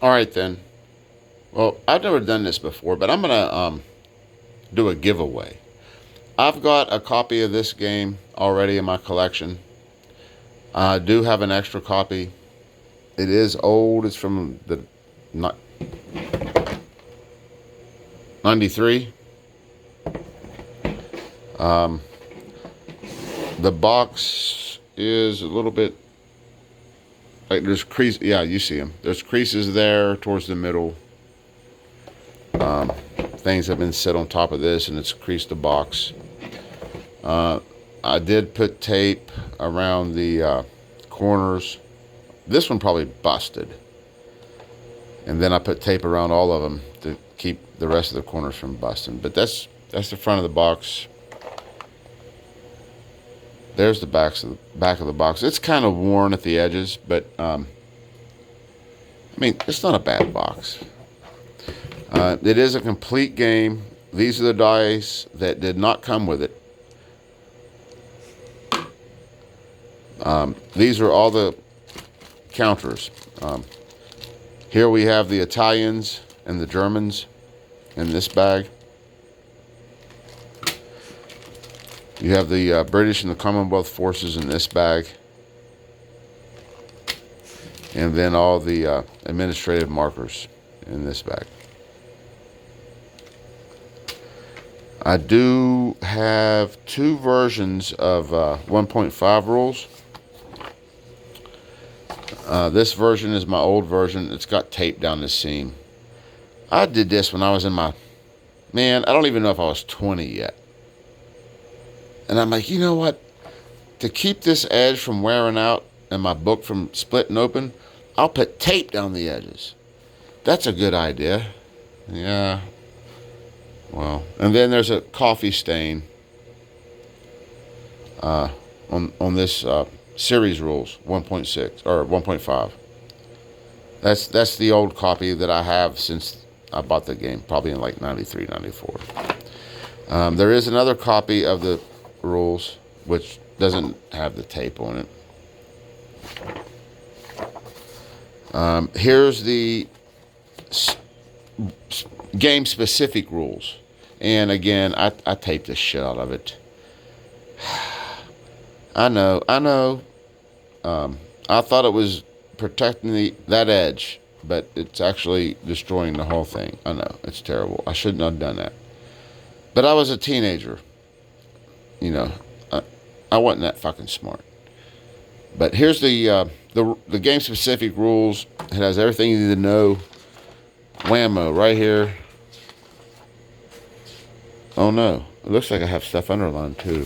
All right then. Well, I've never done this before, but I'm gonna do a giveaway. I've got a copy of this game already in my collection. I do have an extra copy. It is old. It's from the 93. The box is a little bit like there's crease. Yeah, you see them. There's creases there towards the middle. Things have been set on top of this, and it's creased the box. I did put tape around the corners. This one probably busted, and then I put tape around all of them to keep the rest of the corners from busting. But that's the front of the box. There's the back of the box. It's kind of worn at the edges, but I mean, it's not a bad box. It is a complete game. These are the dice that did not come with it. These are all the counters. Here we have the Italians and the Germans in this bag. You have the British and the Commonwealth forces in this bag. And then all the administrative markers in this bag. I do have two versions of 1.5 rules. This version is my old version. It's got tape down the seam. I did this when I was in my... Man, I don't even know if I was 20 yet. And I'm like, you know what? To keep this edge from wearing out and my book from splitting open, I'll put tape down the edges. That's a good idea. Yeah. Well, and then there's a coffee stain on this series rules 1.6 or 1.5. That's the old copy that I have since I bought the game, probably in like 93, 94. There is another copy of the rules which doesn't have the tape on it. Here's the game specific rules, and again I taped the shit out of it. I know. I thought it was protecting that edge, but it's actually destroying the whole thing. I know, it's terrible. I shouldn't have done that. But I was a teenager. You know, I wasn't that fucking smart. But here's the game specific rules. It has everything you need to know. Whammo, right here. Oh no, it looks like I have stuff underlined too.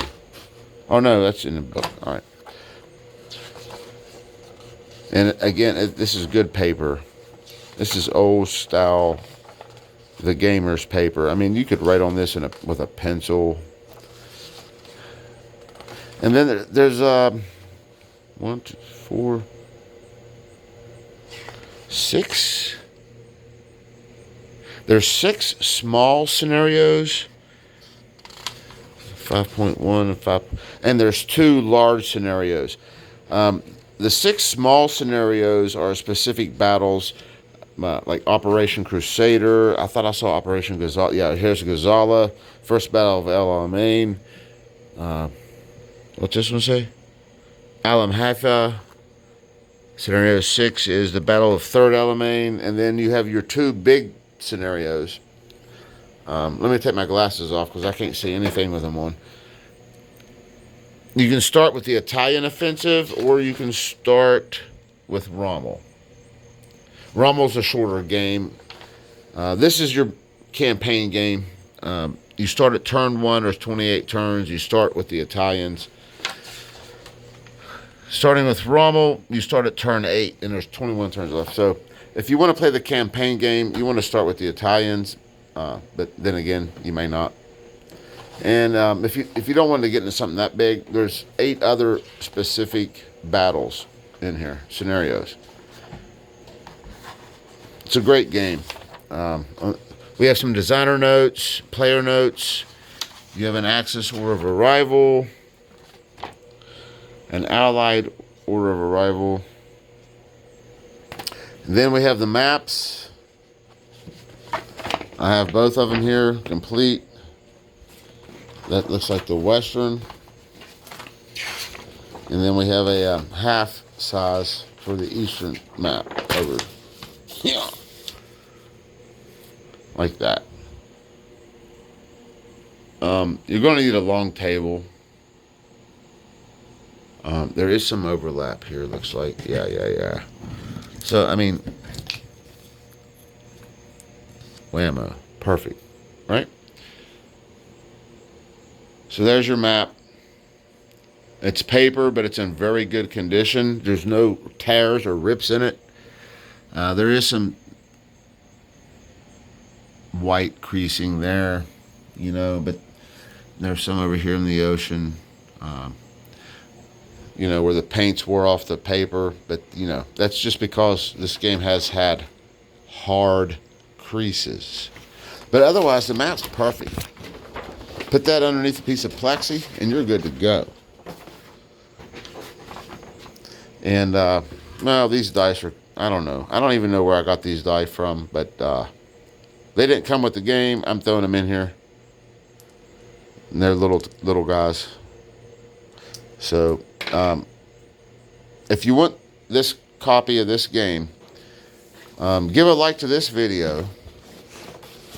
Oh no, that's in the book. All right. And again, this is good paper. This is old style, the gamer's paper. I mean, you could write on this with a pencil. And then there's 1, 2, 4, 6. There's 6 small scenarios. 5.1 and 5, and there's 2 large scenarios. The 6 small scenarios are specific battles, like Operation Crusader. I thought I saw Operation Gazala. Yeah, here's Gazala. First Battle of El Alamein. What's this one say? Alam Haifa. Scenario 6 is the Battle of Third Alamein, and then you have your 2 big scenarios. Let me take my glasses off because I can't see anything with them on. You can start with the Italian offensive, or you can start with Rommel. Rommel's a shorter game. This is your campaign game. You start at turn 1. There's 28 turns. You start with the Italians. Starting with Rommel, you start at turn 8, and there's 21 turns left. So if you want to play the campaign game, you want to start with the Italians. But then again, you may not. And if you don't want to get into something that big, there's 8 other specific battles in here, scenarios. It's a great game. We have some designer notes, player notes. You have an Axis order of arrival, an Allied order of arrival. Then we have the maps. I have both of them here complete. That looks like the Western. And then we have a half size for the Eastern map over here. Like that. You're going to need a long table. There is some overlap here, looks like. Yeah. So, I mean, whammo. Perfect. Right? So there's your map. It's paper, but it's in very good condition. There's no tears or rips in it. There is some white creasing there, you know, but there's some over here in the ocean, you know, where the paint's wore off the paper. But, you know, that's just because this game has had hard creases. But otherwise, the map's perfect. Put that underneath a piece of plexi, and you're good to go. And, well, these dice are, I don't know. I don't even know where I got these dice from, but they didn't come with the game. I'm throwing them in here. And they're little guys. So, if you want this copy of this game, give a like to this video.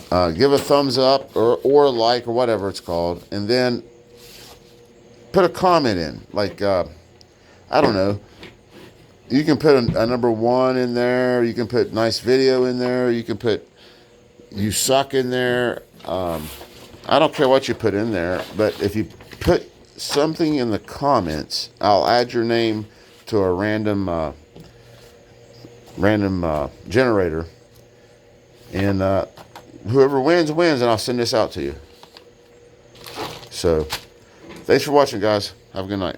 Give a thumbs up or a like or whatever it's called. And then put a comment in. Like, I don't know. You can put a number 1 in there. You can put nice video in there. You can put you suck in there. I don't care what you put in there. But if you put something in the comments, I'll add your name to a random generator. And whoever wins, wins. And I'll send this out to you. So, thanks for watching, guys. Have a good night.